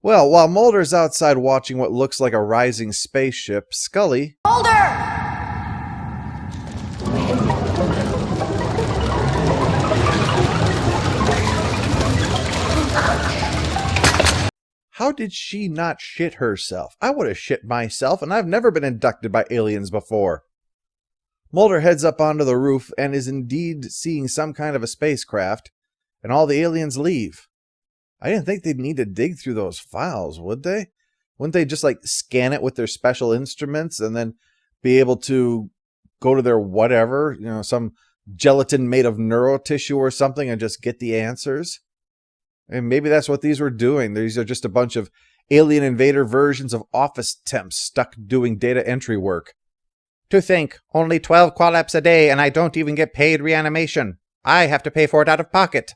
Well, while Mulder's outside watching what looks like a rising spaceship, Scully... Mulder! How did she not shit herself? I would have shit myself, and I've never been abducted by aliens before. Mulder heads up onto the roof and is indeed seeing some kind of a spacecraft, and all the aliens leave. I didn't think they'd need to dig through those files, would they? Wouldn't they just scan it with their special instruments and then be able to go to their whatever, some gelatin made of neurotissue or something and just get the answers? And maybe that's what these were doing. These are just a bunch of alien invader versions of office temps stuck doing data entry work. To think, only 12 qualaps a day and I don't even get paid reanimation. I have to pay for it out of pocket.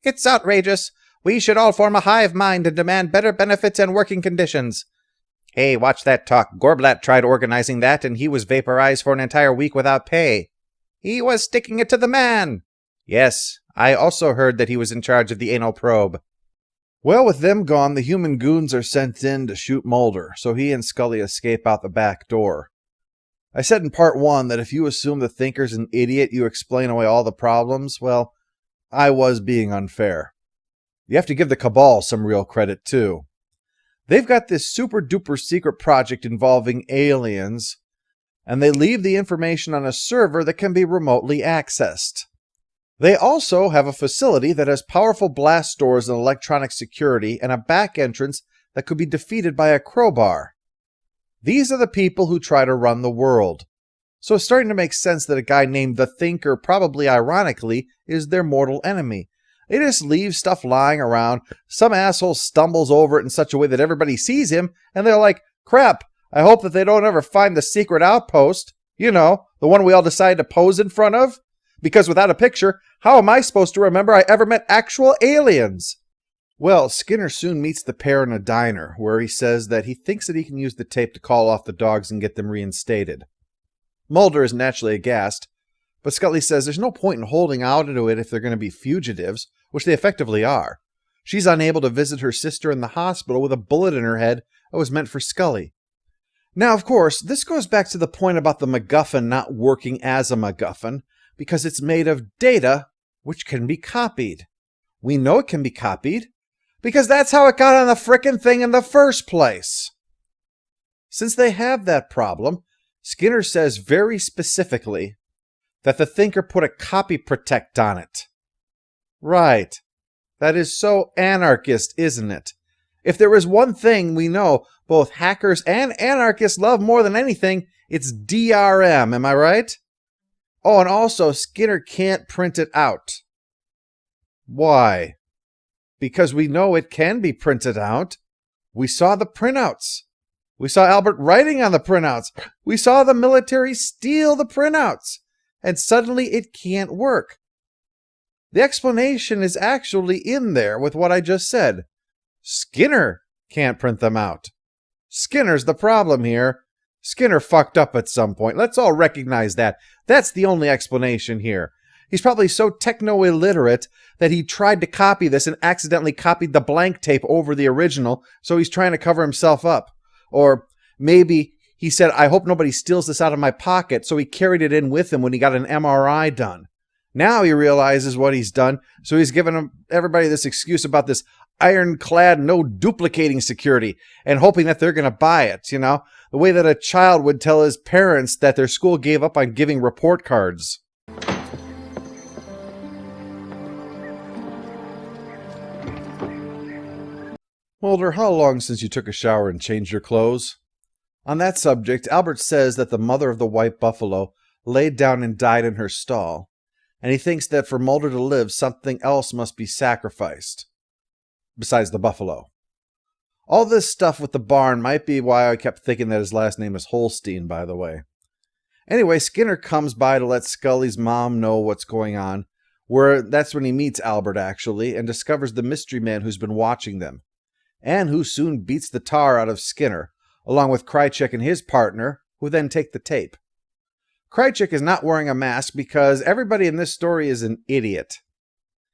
It's outrageous. We should all form a hive mind and demand better benefits and working conditions. Hey, watch that talk. Gorblat tried organizing that and he was vaporized for an entire week without pay. He was sticking it to the man. Yes, I also heard that he was in charge of the anal probe. Well, with them gone, the human goons are sent in to shoot Mulder, so he and Scully escape out the back door. I said in part 1 that if you assume the Thinker's an idiot, you explain away all the problems. Well, I was being unfair. You have to give the Cabal some real credit, too. They've got this super-duper secret project involving aliens, and they leave the information on a server that can be remotely accessed. They also have a facility that has powerful blast doors and electronic security and a back entrance that could be defeated by a crowbar. These are the people who try to run the world. So it's starting to make sense that a guy named the Thinker, probably ironically, is their mortal enemy. They just leave stuff lying around, some asshole stumbles over it in such a way that everybody sees him, and they're like, crap, I hope that they don't ever find the secret outpost. The one we all decided to pose in front of. Because without a picture, how am I supposed to remember I ever met actual aliens? Well, Skinner soon meets the pair in a diner, where he says that he thinks that he can use the tape to call off the dogs and get them reinstated. Mulder is naturally aghast, but Scully says there's no point in holding out to it if they're going to be fugitives, which they effectively are. She's unable to visit her sister in the hospital with a bullet in her head that was meant for Scully. Now, of course, this goes back to the point about the MacGuffin not working as a MacGuffin, because it's made of data which can be copied. We know it can be copied, because that's how it got on the frickin' thing in the first place. Since they have that problem, Skinner says very specifically that the Thinker put a copy protect on it. Right. That is so anarchist, isn't it? If there is one thing we know both hackers and anarchists love more than anything, it's DRM, am I right? Oh, and also, Skinner can't print it out. Why? Because we know it can be printed out. We saw the printouts. We saw Albert writing on the printouts. We saw the military steal the printouts. And suddenly it can't work. The explanation is actually in there with what I just said. Skinner can't print them out. Skinner's the problem here. Skinner fucked up at some point. Let's all recognize that. That's the only explanation here. He's probably so techno-illiterate that he tried to copy this and accidentally copied the blank tape over the original, so he's trying to cover himself up. Or maybe he said, I hope nobody steals this out of my pocket, so he carried it in with him when he got an MRI done. Now he realizes what he's done, so he's giving everybody this excuse about this ironclad, no duplicating security, and hoping that they're going to buy it, the way that a child would tell his parents that their school gave up on giving report cards. Mulder, how long since you took a shower and changed your clothes? On that subject, Albert says that the mother of the white buffalo laid down and died in her stall, and he thinks that for Mulder to live, something else must be sacrificed. Besides the buffalo. All this stuff with the barn might be why I kept thinking that his last name is Holstein, by the way. Anyway, Skinner comes by to let Scully's mom know what's going on, that's when he meets Albert, actually, and discovers the mystery man who's been watching them, and who soon beats the tar out of Skinner, along with Krychek and his partner, who then take the tape. Krychek is not wearing a mask because everybody in this story is an idiot.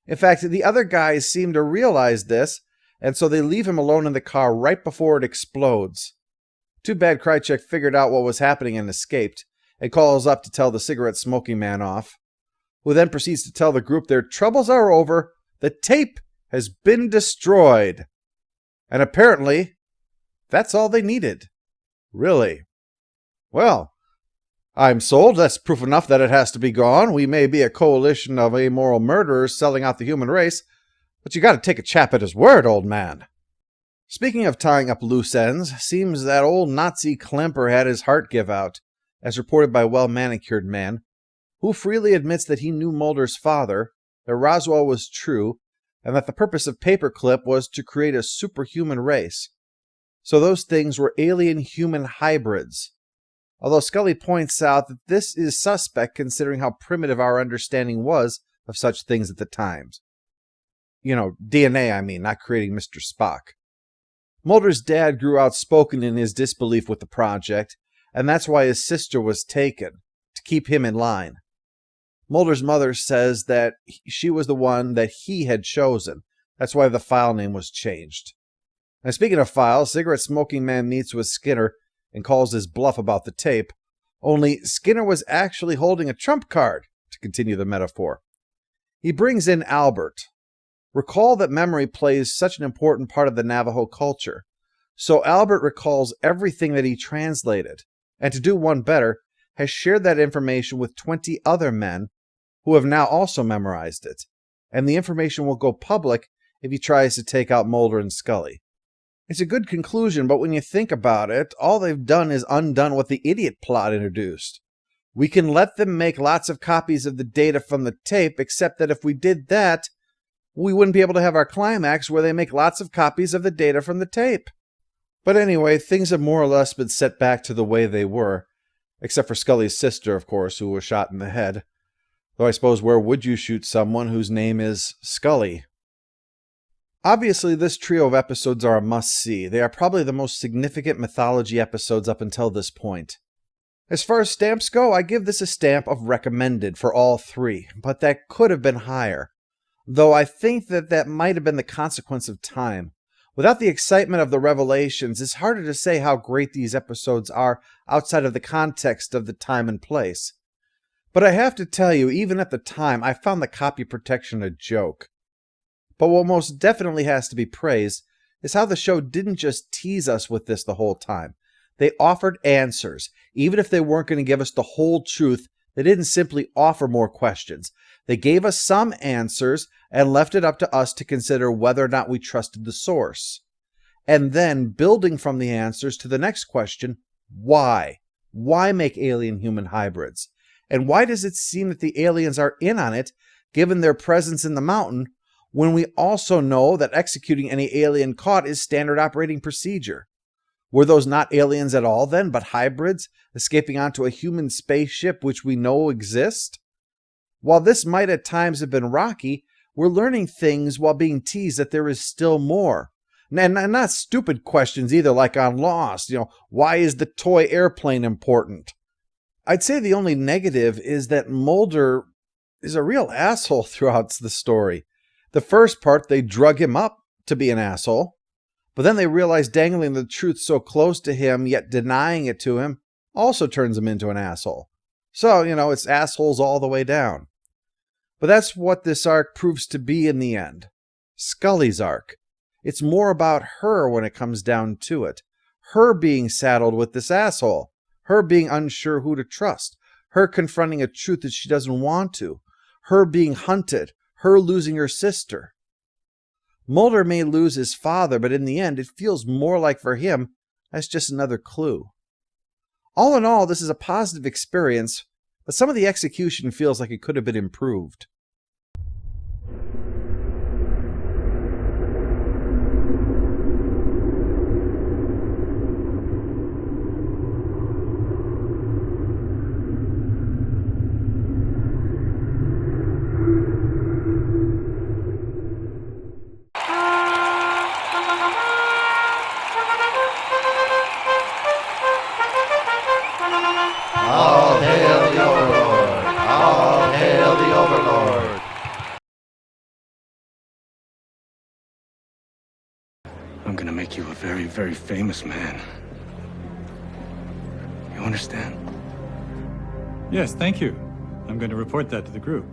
In fact, the other guys seem to realize this, and so they leave him alone in the car right before it explodes. Too bad Krychek figured out what was happening and escaped, and calls up to tell the cigarette-smoking man off, who then proceeds to tell the group their troubles are over, the tape has been destroyed. And apparently, that's all they needed. Really. Well, I'm sold. That's proof enough that it has to be gone. We may be a coalition of amoral murderers selling out the human race, but you gotta take a chap at his word, old man. Speaking of tying up loose ends, seems that old Nazi Klemper had his heart give out, as reported by a well-manicured man, who freely admits that he knew Mulder's father, that Roswell was true, and that the purpose of Paperclip was to create a superhuman race. So those things were alien-human hybrids. Although Scully points out that this is suspect considering how primitive our understanding was of such things at the time. DNA, I mean, not creating Mr. Spock. Mulder's dad grew outspoken in his disbelief with the project, and that's why his sister was taken, to keep him in line. Mulder's mother says that she was the one that he had chosen. That's why the file name was changed. And speaking of files, cigarette-smoking man meets with Skinner and calls his bluff about the tape, only Skinner was actually holding a trump card, to continue the metaphor. He brings in Albert. Recall that memory plays such an important part of the Navajo culture, so Albert recalls everything that he translated, and to do one better, has shared that information with 20 other men who have now also memorized it, and the information will go public if he tries to take out Mulder and Scully. It's a good conclusion, but when you think about it, all they've done is undone what the idiot plot introduced. We can let them make lots of copies of the data from the tape, except that if we did that, we wouldn't be able to have our climax where they make lots of copies of the data from the tape. But anyway, things have more or less been set back to the way they were, except for Scully's sister, of course, who was shot in the head. Though I suppose where would you shoot someone whose name is Scully? Obviously, this trio of episodes are a must-see. They are probably the most significant mythology episodes up until this point. As far as stamps go, I give this a stamp of recommended for all three, but that could have been higher. Though I think that might have been the consequence of time. Without the excitement of the revelations, it's harder to say how great these episodes are outside of the context of the time and place. But I have to tell you, even at the time, I found the copy protection a joke. But what most definitely has to be praised is how the show didn't just tease us with this the whole time. They offered answers. Even if they weren't going to give us the whole truth, they didn't simply offer more questions. They gave us some answers and left it up to us to consider whether or not we trusted the source. And then, building from the answers to the next question, why? Why make alien-human hybrids? And why does it seem that the aliens are in on it, given their presence in the mountain, when we also know that executing any alien caught is standard operating procedure? Were those not aliens at all then, but hybrids escaping onto a human spaceship which we know exist? While this might at times have been rocky, we're learning things while being teased that there is still more. And not stupid questions either, like on Lost. Why is the toy airplane important? I'd say the only negative is that Mulder is a real asshole throughout the story. The first part, they drug him up to be an asshole, but then they realize dangling the truth so close to him, yet denying it to him, also turns him into an asshole. So, it's assholes all the way down. But that's what this arc proves to be in the end. Scully's arc. It's more about her when it comes down to it. Her being saddled with this asshole. Her being unsure who to trust. Her confronting a truth that she doesn't want to. Her being hunted. Her losing her sister. Mulder may lose his father, but in the end, it feels more like for him, that's just another clue. All in all, this is a positive experience, but some of the execution feels like it could have been improved. All hail the Overlord! All hail the Overlord! I'm gonna make you a very, very famous man. You understand? Yes, thank you. I'm going to report that to the group.